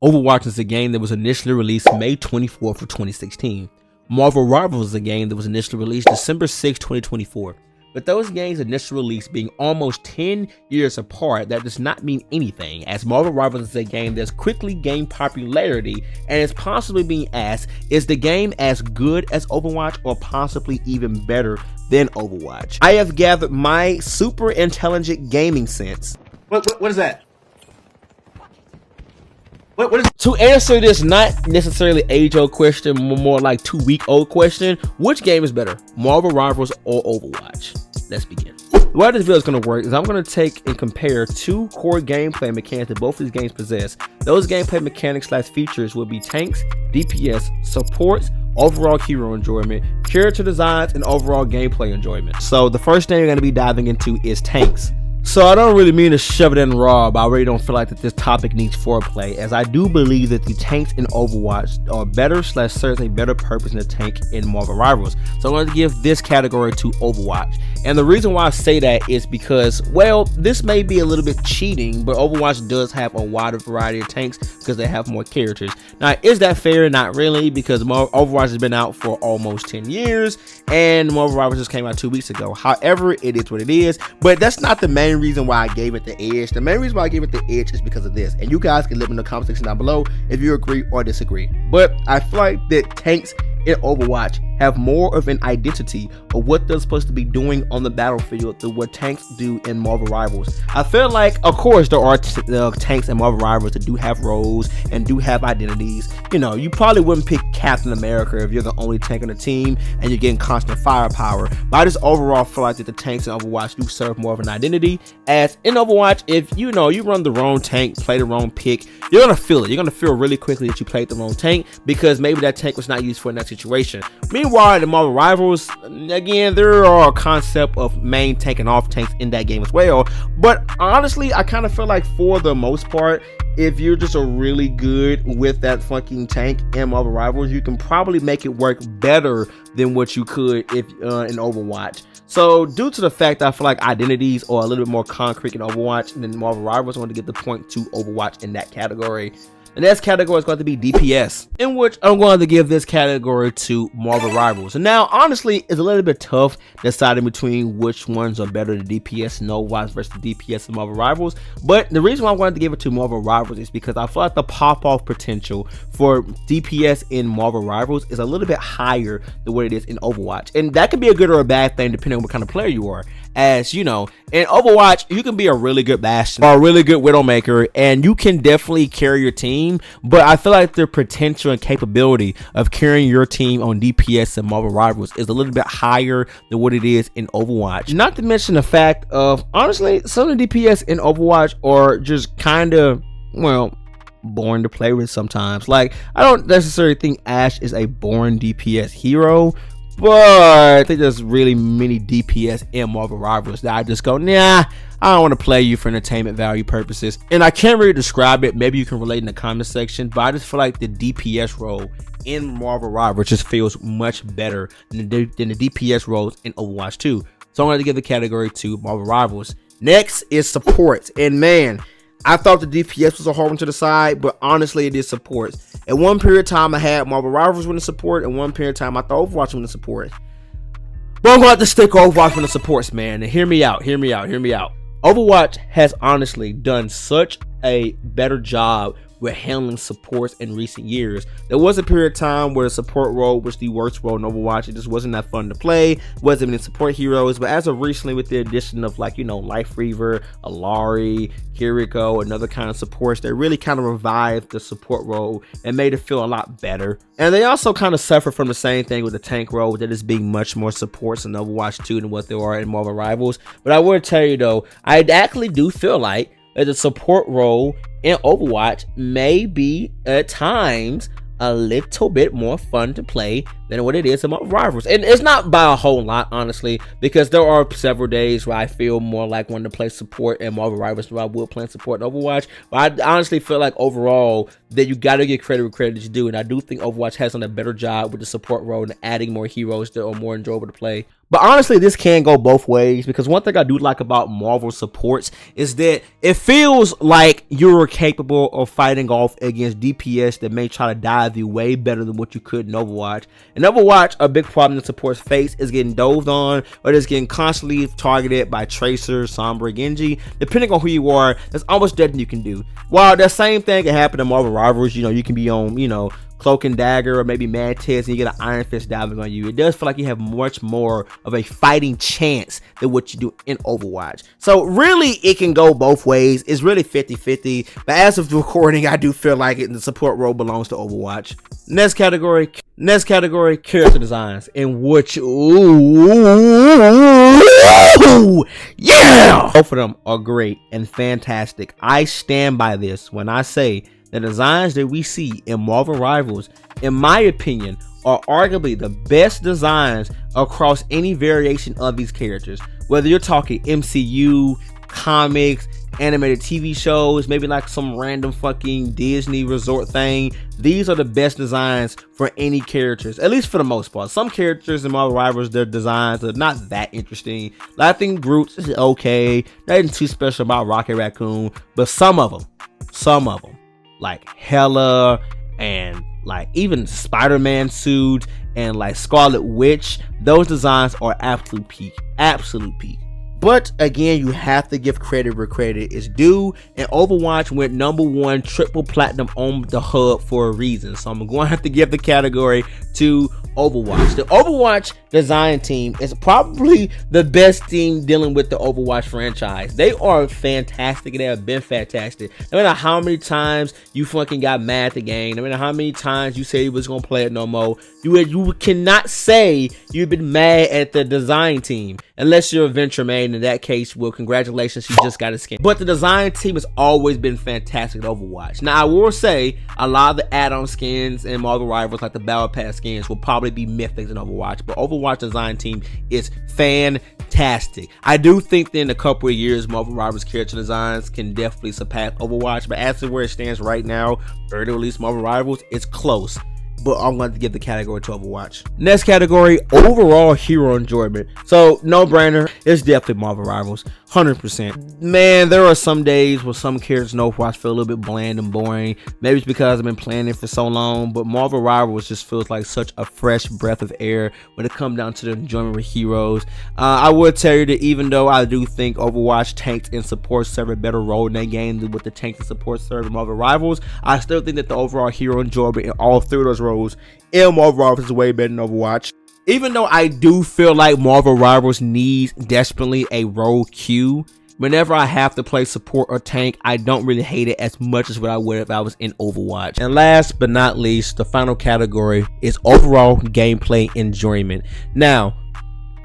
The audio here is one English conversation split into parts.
Overwatch is a game that was initially released May 24th of 2016. Marvel Rivals is a game that was initially released December 6, 2024. With those games' initial release being almost 10 years apart, that does not mean anything, as Marvel Rivals is a game that's quickly gained popularity and is possibly being asked, is the game as good as Overwatch or possibly even better than Overwatch? I have gathered my super intelligent gaming sense. What is that? To answer this not necessarily age-old question, more like 2-week-old question, which game is better, Marvel Rivals or Overwatch? Let's begin. The way this video is going to work is I'm going to take and compare two core gameplay mechanics that both these games possess. Those gameplay mechanics / features will be tanks, DPS, supports, overall hero enjoyment, character designs, and overall gameplay enjoyment. So the first thing we're going to be diving into is tanks. So I don't really mean to shove it in raw, but I really don't feel like that this topic needs foreplay, as I do believe that the tanks in Overwatch are better / serves a better purpose than the tank in Marvel Rivals. So I'm going to give this category to Overwatch. And the reason why I say that is because, well, this may be a little bit cheating, but Overwatch does have a wider variety of tanks because they have more characters. Now, is that fair? Not really, because Overwatch has been out for almost 10 years, and Marvel Rivals just came out 2 weeks ago. However, it is what it is, but that's not the main reason why I gave it the edge. The main reason why I gave it the edge is because of this, and you guys can live in the comment section down below if you agree or disagree. But I feel like that tanks in Overwatch have more of an identity of what they're supposed to be doing on the battlefield than what tanks do in Marvel Rivals. I feel like, of course, there are tanks in Marvel Rivals that do have roles and do have identities. You know, you probably wouldn't pick Captain America if you're the only tank on the team and you're getting constant firepower. But I just overall feel like that the tanks in Overwatch do serve more of an identity. As in Overwatch, if you know you run the wrong tank, play the wrong pick, you're gonna feel it. You're gonna feel really quickly that you played the wrong tank because maybe that tank was not used for that situation. Meanwhile, in the Marvel Rivals, again, there are a concept of main tank and off tanks in that game as well. But honestly, I kind of feel like for the most part, if you're just a really good with that fucking tank in Marvel Rivals, you can probably make it work better than what you could if in Overwatch. So due to the fact that I feel like identities are a little bit more concrete in Overwatch than Marvel Rivals, I want to give the point to Overwatch in that category. The next category is going to be DPS, in which I'm going to give this category to Marvel Rivals. And now, honestly, it's a little bit tough deciding between which ones are better, the DPS in Overwatch versus the DPS in Marvel Rivals. But the reason why I wanted to give it to Marvel Rivals is because I feel like the pop-off potential for DPS in Marvel Rivals is a little bit higher than what it is in Overwatch. And that could be a good or a bad thing depending on what kind of player you are. As you know, in Overwatch, you can be a really good Bastion or a really good Widowmaker, and you can definitely carry your team. But I feel like the potential and capability of carrying your team on DPS and Marvel Rivals is a little bit higher than what it is in Overwatch. Not to mention the fact of, honestly, some of the DPS in Overwatch are just kind of, well, boring to play with sometimes. Like, I don't necessarily think Ashe is a boring DPS hero, but I think there's really many DPS in Marvel Rivals that I just go, nah, I don't want to play you for entertainment value purposes. And I can't really describe it. Maybe you can relate in the comment section, but I just feel like the DPS role in Marvel Rivals just feels much better than the DPS roles in Overwatch 2. So I'm going to give the category to Marvel Rivals. Next is supports. And man, I thought the DPS was a hard one to decide, but honestly, it is supports. At one period of time, I had Marvel Rivals winning support. At one period of time, I thought Overwatch winning support. But I'm going to have to stick Overwatch winning supports, man. And hear me out. Overwatch has honestly done such a better job with handling supports in recent years. There was a period of time where the support role was the worst role in Overwatch. It just wasn't that fun to play. Wasn't many support heroes. But as of recently, with the addition of, like, you know, Life Reaver, Alari, Kiriko, and other kind of supports, they really kind of revived the support role and made it feel a lot better. And they also kind of suffer from the same thing with the tank role, that is being much more supports in Overwatch 2 than what there are in Marvel Rivals. But I would tell you though, I actually do feel like that the support role in Overwatch may be at times a little bit more fun to play than what it is in Marvel Rivals. And it's not by a whole lot, honestly, because there are several days where I feel more like wanting to play support in Marvel Rivals than I would play support in Overwatch. But I honestly feel like overall that you got to give credit where credit is due. And I do think Overwatch has done a better job with the support role and adding more heroes that are more enjoyable to play. But honestly, this can go both ways, because one thing I do like about Marvel supports is that it feels like you're capable of fighting off against DPS that may try to dive you way better than what you could in Overwatch. In Overwatch, a big problem that supports face is getting doved on, or just getting constantly targeted by Tracer, Sombra, Genji. Depending on who you are, there's almost nothing you can do. While that same thing can happen in Marvel Rivals, you can be on, Cloak and Dagger or maybe Mantis, and you get an Iron Fist diving on you. It does feel like you have much more of a fighting chance than what you do in Overwatch. So really, it can go both ways. It's really 50-50. But as of the recording, I do feel like the support role belongs to Overwatch. Next category, character designs, in which, yeah! Both of them are great and fantastic. I stand by this when I say the designs that we see in Marvel Rivals, in my opinion, are arguably the best designs across any variation of these characters. Whether you're talking MCU, comics, animated TV shows, maybe like some random fucking Disney resort thing, these are the best designs for any characters, at least for the most part. Some characters in Marvel Rivals, their designs are not that interesting. I think Groot is okay, nothing too special about Rocket Raccoon, but some of them, like Hela and like even Spider-Man suit and like Scarlet Witch, those designs are absolute peak. But again, you have to give credit where credit is due, and Overwatch went #1 triple platinum on the hub for a reason. So I'm going to have to give the category to Overwatch. The Overwatch design team is probably the best team dealing with the Overwatch franchise. They are fantastic, and they have been fantastic. No matter how many times you fucking got mad at the game, no matter how many times you said you was gonna play it no more, you cannot say you've been mad at the design team unless you're a Venture main. In that case, well, congratulations, you just got a skin. But the design team has always been fantastic at Overwatch. Now, I will say a lot of the add-on skins in Marvel Rivals, like the Battle Pass skins, will probably be mythics in Overwatch, but Overwatch design team is fantastic. I do think that in a couple of years, Marvel Rivals character designs can definitely surpass Overwatch, but as to where it stands right now, early release Marvel Rivals, it's close. But I'm going to give the category to Overwatch. Next category, overall hero enjoyment. So, no brainer, it's definitely Marvel Rivals, 100%. Man, there are some days where some characters in Overwatch feel a little bit bland and boring. Maybe it's because I've been playing it for so long, but Marvel Rivals just feels like such a fresh breath of air when it comes down to the enjoyment with heroes. I would tell you that even though I do think Overwatch tanks and supports serve a better role in that game than what the tanks and supports serve in Marvel Rivals, I still think that the overall hero enjoyment in all three of those roles in Marvel Rivals is way better than Overwatch. Even though I do feel like Marvel Rivals needs desperately a role queue, whenever I have to play support or tank, I don't really hate it as much as what I would if I was in Overwatch. And last but not least, the final category is overall gameplay enjoyment. Now,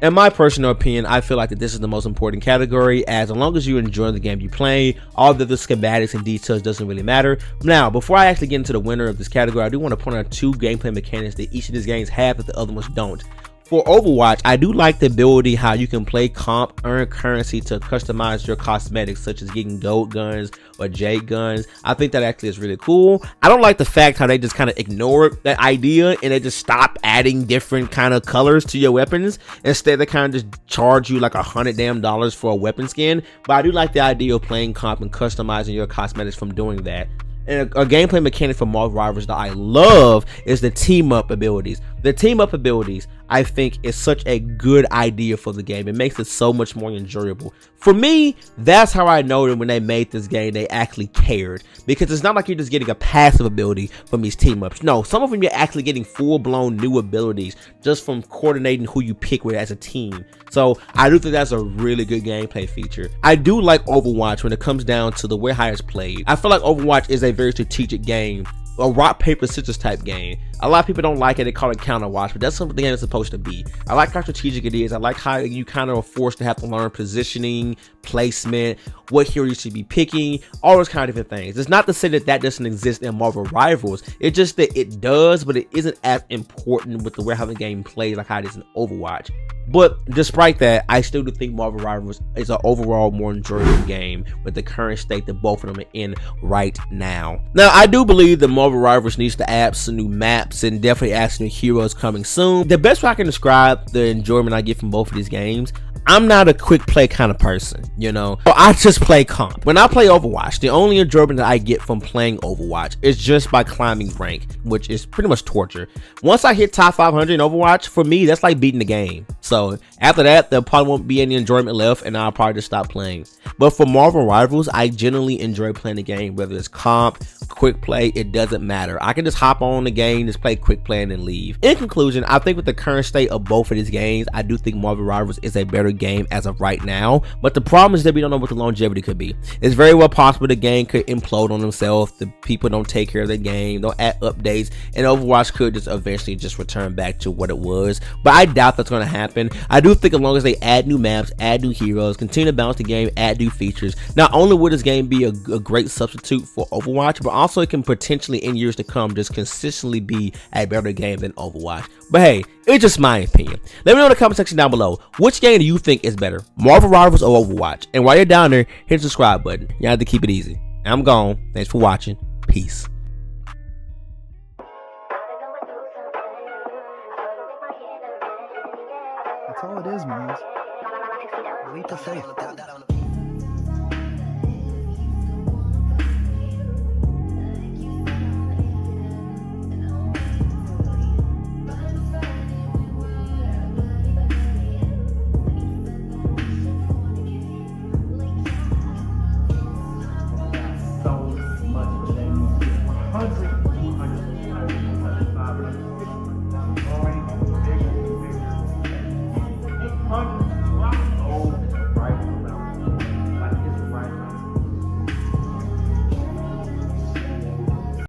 in my personal opinion, I feel like that this is the most important category, as long as you enjoy the game you play, all the schematics and details doesn't really matter. Now, before I actually get into the winner of this category, I do want to point out two gameplay mechanics that each of these games have that the other ones don't. For Overwatch, I do like the ability how you can play comp, earn currency to customize your cosmetics, such as getting gold guns or jade guns. I think that actually is really cool. I don't like the fact how they just kind of ignore that idea and they just stop adding different kind of colors to your weapons. Instead, they kind of just charge you like $100 for a weapon skin. But I do like the idea of playing comp and customizing your cosmetics from doing that. And a gameplay mechanic for Marvel Rivals that I love is the team up abilities. The team up abilities, I think, is such a good idea for the game. It makes it so much more enjoyable. For me, that's how I know that when they made this game, they actually cared. Because it's not like you're just getting a passive ability from these team ups. No, some of them you're actually getting full-blown new abilities just from coordinating who you pick with as a team. So I do think that's a really good gameplay feature. I do like Overwatch when it comes down to the way how it's played. I feel like Overwatch is a very strategic game, a rock paper scissors type game. A lot of people don't like it, they call it counterwatch, but that's something the game is supposed to be. I like how strategic it is. I like how you kind of are forced to have to learn positioning, placement, what hero you should be picking, all those kind of different things. It's not to say that that doesn't exist in Marvel Rivals, it's just that it does, but it isn't as important with the way how the game plays like how it is in Overwatch. But despite that, I still do think Marvel Rivals is an overall more enjoyable game with the current state that both of them are in right now. Now, I do believe that Marvel Rivals needs to add some new maps and definitely add some new heroes coming soon. The best way I can describe the enjoyment I get from both of these games, I'm not a quick play kind of person, you know. So I just play comp. When I play Overwatch, the only enjoyment that I get from playing Overwatch is just by climbing rank, which is pretty much torture. Once I hit top 500 in Overwatch, for me, that's like beating the game. So after that, there probably won't be any enjoyment left, and I'll probably just stop playing. But for Marvel Rivals, I genuinely enjoy playing the game, whether it's comp, quick play, it doesn't matter. I can just hop on the game, just play quick play, and then leave. In conclusion, I think with the current state of both of these games, I do think Marvel Rivals is a better game as of right now. But the problem is that we don't know what the longevity could be. It's very well possible the game could implode on themselves. The people don't take care of the game, don't add updates, and Overwatch could just eventually just return back to what it was. But I doubt that's going to happen. I do think as long as they add new maps, add new heroes, continue to balance the game, add new features, not only will this game be a great substitute for Overwatch, but also it can potentially in years to come just consistently be a better game than Overwatch. But hey, it's just my opinion. Let me know in the comment section down below, which game do you think is better, Marvel Rivals or Overwatch? And while you're down there, hit the subscribe button. You have to keep it easy. I'm gone. Thanks for watching. Peace. That's all it is, man. Leap of faith.